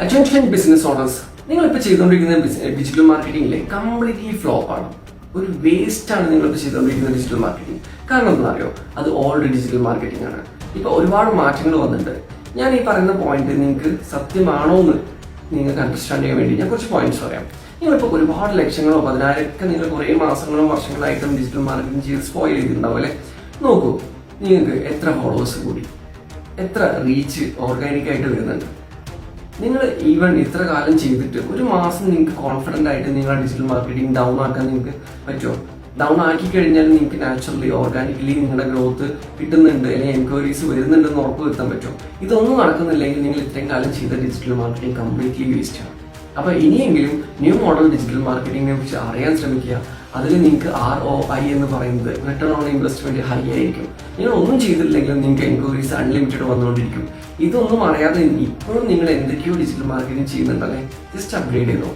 Attention business owners, നിങ്ങളിപ്പോൾ ചെയ്തുകൊണ്ടിരിക്കുന്ന digital മാർക്കറ്റിംഗിലെ completely flop ആണ്. ഒരു വേസ്റ്റ് ആണ് നിങ്ങളിപ്പോൾ ചെയ്തുകൊണ്ടിരിക്കുന്ന ഡിജിറ്റൽ മാർക്കറ്റിംഗ്. കാരണം എന്താ അറിയോ, അത് ഓൾഡ് ഡിജിറ്റൽ മാർക്കറ്റിംഗ് ആണ്. ഇപ്പോൾ ഒരുപാട് മാറ്റങ്ങൾ വന്നിട്ടുണ്ട്. ഞാൻ ഈ പറയുന്ന പോയിന്റ് നിങ്ങൾക്ക് സത്യമാണോ എന്ന് നിങ്ങൾക്ക് അണ്ടർസ്റ്റാൻഡ് ചെയ്യാൻ വേണ്ടി ഞാൻ കുറച്ച് പോയിന്റ്സ് പറയാം. നിങ്ങളിപ്പോൾ ഒരുപാട് ലക്ഷങ്ങളോ പതിനായിരമൊക്കെ നിങ്ങൾ കുറേ മാസങ്ങളോ വർഷങ്ങളായിട്ടും ഡിജിറ്റൽ മാർക്കറ്റിംഗ് ചെയ്ത് സ്പോയിൽ ചെയ്തിട്ടുണ്ടാവും അല്ലേ? നോക്കൂ, നിങ്ങൾക്ക് എത്ര ഫോളോവേഴ്സ് കൂടി, എത്ര റീച്ച് ഓർഗാനിക്കായിട്ട് വരുന്നുണ്ട്. നിങ്ങൾ ഈവൻ ഇത്ര കാലം ചെയ്തിട്ട് ഒരു മാസം നിങ്ങൾക്ക് കോൺഫിഡൻ്റ് ആയിട്ട് നിങ്ങളുടെ ഡിജിറ്റൽ മാർക്കറ്റിംഗ് ഡൗൺ ആക്കാൻ നിങ്ങൾക്ക് പറ്റുമോ? ഡൗൺ ആക്കി കഴിഞ്ഞാൽ നിങ്ങൾക്ക് നാച്ചുറലി ഓർഗാനിക്കലി നിങ്ങളുടെ ഗ്രോത്ത് കിട്ടുന്നുണ്ട്, അല്ലെങ്കിൽ എൻക്വയറീസ് വരുന്നുണ്ടെന്ന് ഉറപ്പ് വരുത്താൻ പറ്റുമോ? ഇതൊന്നും നടക്കുന്നില്ലെങ്കിൽ നിങ്ങൾ ഇത്രയും കാലം ചെയ്ത ഡിജിറ്റൽ മാർക്കറ്റിംഗ് കംപ്ലീറ്റ്ലി വേസ്റ്റ് ആണ്. അപ്പോൾ ഇനിയെങ്കിലും ന്യൂ മോഡൽ ഡിജിറ്റൽ മാർക്കറ്റിംഗിനെ കുറിച്ച് അറിയാൻ ശ്രമിക്കുക. അതിൽ നിങ്ങൾക്ക് ROI എന്ന് പറയുന്നത് റിട്ടേൺ ഓൺ ഇൻവെസ്റ്റ്മെന്റ് ഹൈ ആയിരിക്കും. നിങ്ങൾ ഒന്നും ചെയ്തില്ലെങ്കിലും നിങ്ങൾക്ക് എൻക്വയറീസ് അൺലിമിറ്റഡ് വന്നുകൊണ്ടിരിക്കും. ഇതൊന്നും അറിയാതെ ഇപ്പോഴും നിങ്ങൾ എന്തൊക്കെയോ ഡിജിറ്റൽ മാർക്കറ്റിംഗ് ചെയ്യുന്നുണ്ടല്ലേ, ജസ്റ്റ് അപ്ഗ്രേഡ് ചെയ്തോ.